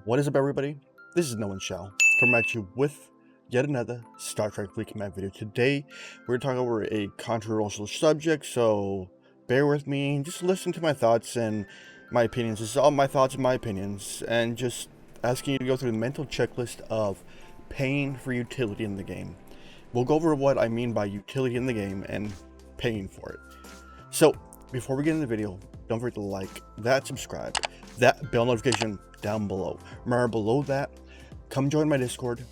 What is up, everybody? This is Nowonshall, coming at you with yet another Star Trek Recap video. Today, we're talking over a controversial subject, so bear with me. Just listen to my thoughts and my opinions. This is all my thoughts and my opinions, and just asking you to go through the mental checklist of paying for utility in the game. We'll go over what I mean by utility in the game and paying for it. So, before we get into the video, don't forget to like that, subscribe, that bell notification down below. Remember, below that, come join my Discord.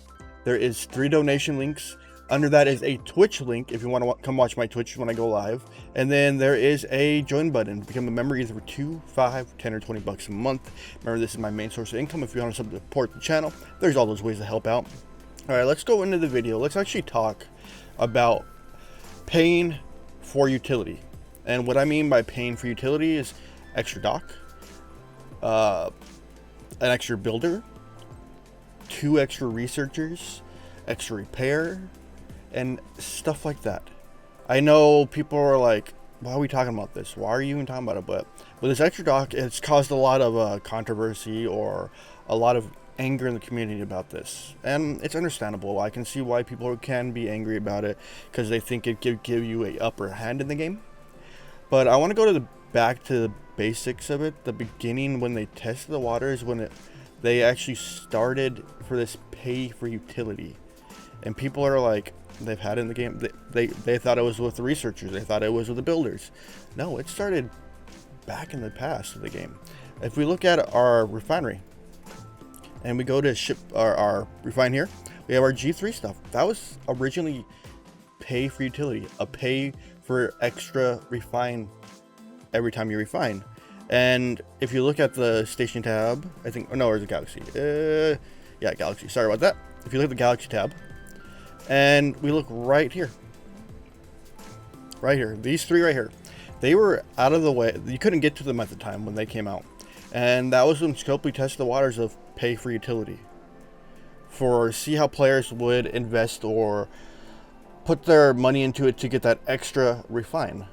There is 3 donation links. Under that is a Twitch link if you want to come watch my Twitch when I go live. And then there is a join button. Become a member either for $2, $5, $10, or $20 a month. Remember, this is my main source of income. If you want to support the channel, there's all those ways to help out. All right, let's go into the video. Let's actually talk about paying for utility. And what I mean by paying for utility is extra dock, an extra builder, 2 extra researchers, extra repair, and stuff like that. I know people are like, why are we talking about this? Why are you even talking about it? But with this extra dock, it's caused a lot of controversy or a lot of anger in the community about this. And it's understandable. I can see why people can be angry about it because they think it could give you a upper hand in the game. But I want to go to back to the basics of it. The beginning, when they tested the waters, when they actually started for this pay for utility, and people are like, they've had it in the game. They thought it was with the researchers. They thought it was with the builders. No, it started back in the past of the game. If we look at our refinery, and we go to ship our refine here, we have our G3 stuff. That was originally pay for utility, a pay for extra refine every time you refine. And if you look at the station tab, I think, oh no, or is it Galaxy? Yeah, Galaxy, sorry about that. If you look at the Galaxy tab, and we look right here, these 3 right here, they were out of the way. You couldn't get to them at the time when they came out. And that was when Scopely tested the waters of pay for utility, for see how players would invest or put their money into it to get that extra refine.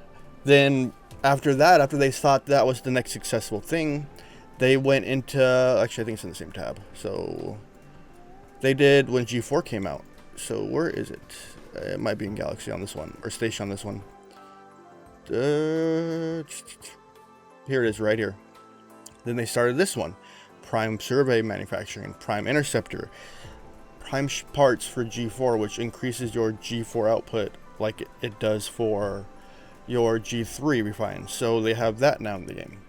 Then after that, after they thought that was the next successful thing, they went into, actually I think it's in the same tab, so they did when G4 came out. So where is it? It might be in Galaxy on this one, or Station on this one. Here it is, right here. Then they started this one, Prime Survey Manufacturing, Prime Interceptor, Prime Parts for G4, which increases your G4 output like it does for your G3 refine. So they have that now in the game.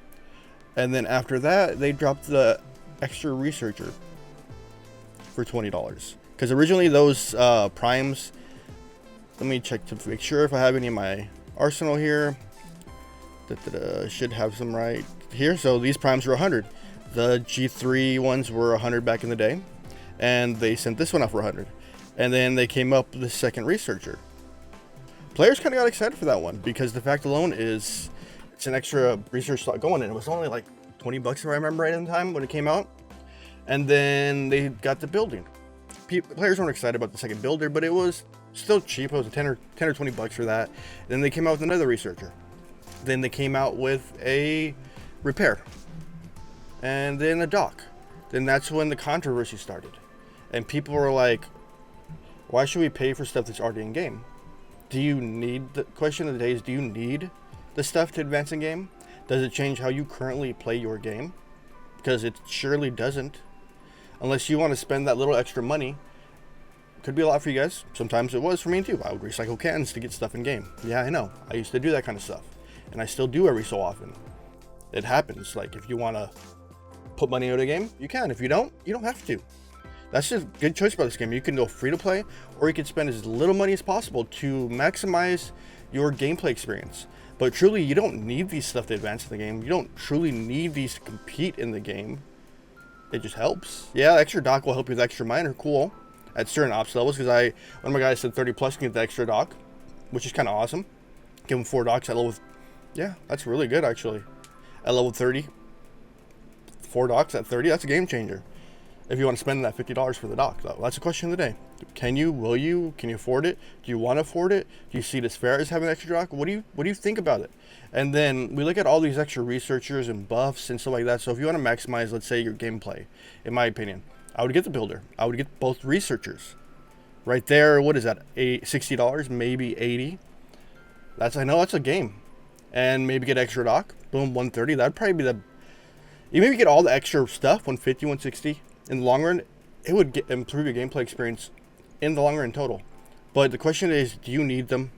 And then after that, they dropped the extra researcher for $20. Because originally those primes, let me check to make sure if I have any in my arsenal here. Should have some right here. So these primes were 100. The G3 ones were 100 back in the day. And they sent this one out for 100. And then they came up with the second researcher. Players kind of got excited for that one because the fact alone is it's an extra research slot going in. It was only like $20 if I remember right in time when it came out. And then they got the building. Players weren't excited about the second builder, but it was still cheap. It was a 10 or $20 for that. Then they came out with another researcher. Then they came out with a repair. And then a dock. Then that's when the controversy started. And people were like, why should we pay for stuff that's already in game? Do you need, the question of the day is, do you need the stuff to advance in game? Does it change how you currently play your game? Because it surely doesn't. Unless you want to spend that little extra money. Could be a lot for you guys. Sometimes it was for me too. I would recycle cans to get stuff in game. Yeah, I know. I used to do that kind of stuff. And I still do every so often. It happens. Like, if you want to put money into a game, you can. If you don't have to. That's just a good choice about this game. You can go free to play, or you can spend as little money as possible to maximize your gameplay experience. But truly, you don't need these stuff to advance in the game. You don't truly need these to compete in the game. It just helps. Yeah, extra dock will help you with extra miner. Cool. At certain ops levels, because one of my guys said 30 plus can get the extra dock, which is kind of awesome. Give him 4 docks at level. Yeah, that's really good actually. At level 30, 4 docks at 30. That's a game changer. if you want to spend that $50 for the dock, though. That's the question of the day. Can you? Will you? Can you afford it? Do you want to afford it? Do you see it as fair as having an extra dock? What do you think about it? And then we look at all these extra researchers and buffs and stuff like that. So if you want to maximize, let's say, your gameplay, in my opinion, I would get the builder. I would get both researchers. Right there, what is that? $60, maybe $80. I know that's a game. And maybe get extra dock. Boom, $130. That'd probably be you maybe get all the extra stuff, $150, $160. In the long run, it would improve your gameplay experience in the long run total. But the question is, do you need them?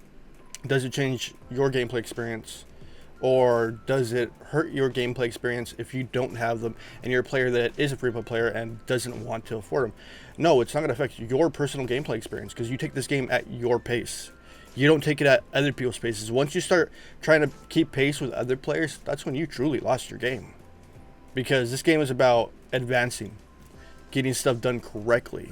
Does it change your gameplay experience? Or does it hurt your gameplay experience if you don't have them and you're a player that is a free-play player and doesn't want to afford them? No, it's not going to affect your personal gameplay experience because you take this game at your pace. You don't take it at other people's paces. Once you start trying to keep pace with other players, that's when you truly lost your game. Because this game is about advancing, getting stuff done correctly,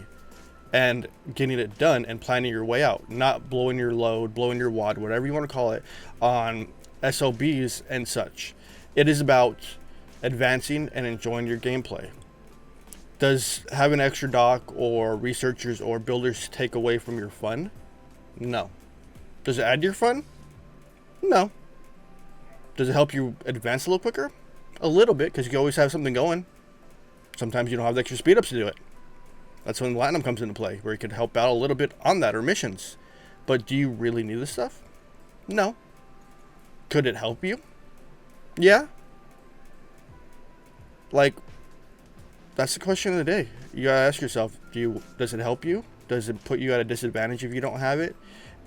and getting it done and planning your way out, not blowing your load, blowing your wad, whatever you want to call it, on SOBs and such. It is about advancing and enjoying your gameplay. Does having an extra dock or researchers or builders take away from your fun? No. Does it add to your fun? No. Does it help you advance a little quicker? A little bit, because you always have something going. Sometimes you don't have the extra speed ups to do it. That's when Platinum comes into play, where you could help out a little bit on that, or missions. But do you really need this stuff? No. Could it help you? Yeah. Like, that's the question of the day. You gotta ask yourself, does it help you? Does it put you at a disadvantage if you don't have it?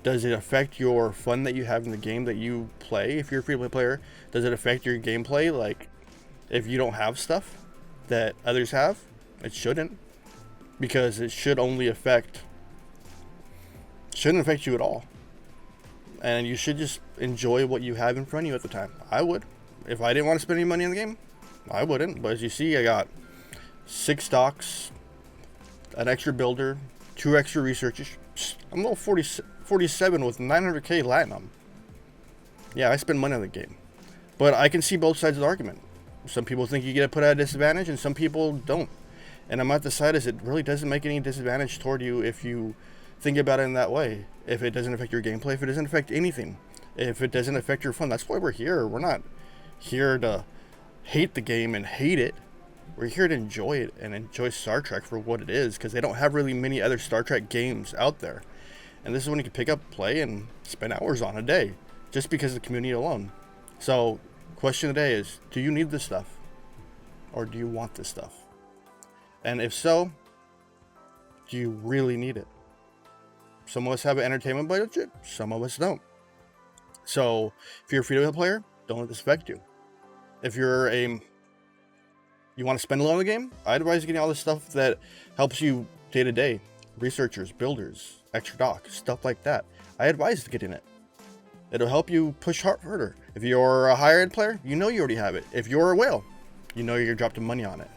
Does it affect your fun that you have in the game that you play if you're a free-play player? Does it affect your gameplay, like, if you don't have stuff that others have? It shouldn't, because it shouldn't affect you at all. And you should just enjoy what you have in front of you at the time. I would. If I didn't want to spend any money in the game, I wouldn't. But as you see, I got 6 docks, an extra builder, 2 extra researchers. I'm level 47 with 900k Platinum. Yeah, I spend money on the game. But I can see both sides of the argument. Some people think you get put at a disadvantage, and some people don't. And I'm at the side as it really doesn't make any disadvantage toward you if you think about it in that way. If it doesn't affect your gameplay, if it doesn't affect anything, if it doesn't affect your fun. That's why we're here. We're not here to hate the game and hate it. We're here to enjoy it and enjoy Star Trek for what it is, because they don't have really many other Star Trek games out there. And this is when you can pick up, play, and spend hours on a day, just because of the community alone. So, question of the day is, do you need this stuff? Or do you want this stuff? And if so, do you really need it? Some of us have an entertainment budget, some of us don't. So, if you're a free-to-play player, don't let this affect you. If you want to spend a lot on the game, I advise getting all this stuff that helps you day to day. Researchers, builders, extra dock, stuff like that. I advise getting it. It'll help you push harder. If you're a higher ed player, you know you already have it. If you're a whale, you know you're dropping money on it.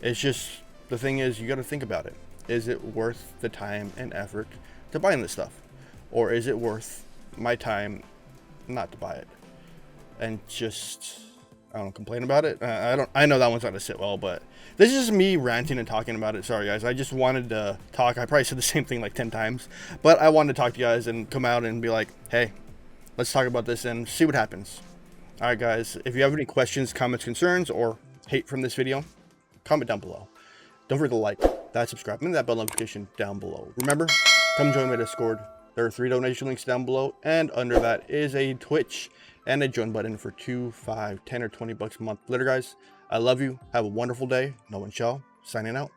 It's just, the thing is, you got to think about it. Is it worth the time and effort to buying this stuff? Or is it worth my time not to buy it? And just, I don't complain about it. I know that one's not gonna sit well, but this is just me ranting and talking about it. Sorry guys, I just wanted to talk. I probably said the same thing like 10 times, but I wanted to talk to you guys and come out and be like, hey, let's talk about this and see what happens. All right guys, if you have any questions, comments, concerns, or hate from this video, comment down below. Don't forget to like that, subscribe, and that bell notification down below. Remember, come join my Discord. There are 3 donation links down below, and under that is a Twitch and a join button for 2, 5, 10, or 20 bucks a month. Later guys, I love you. Have a wonderful day. Nowonshall, signing out.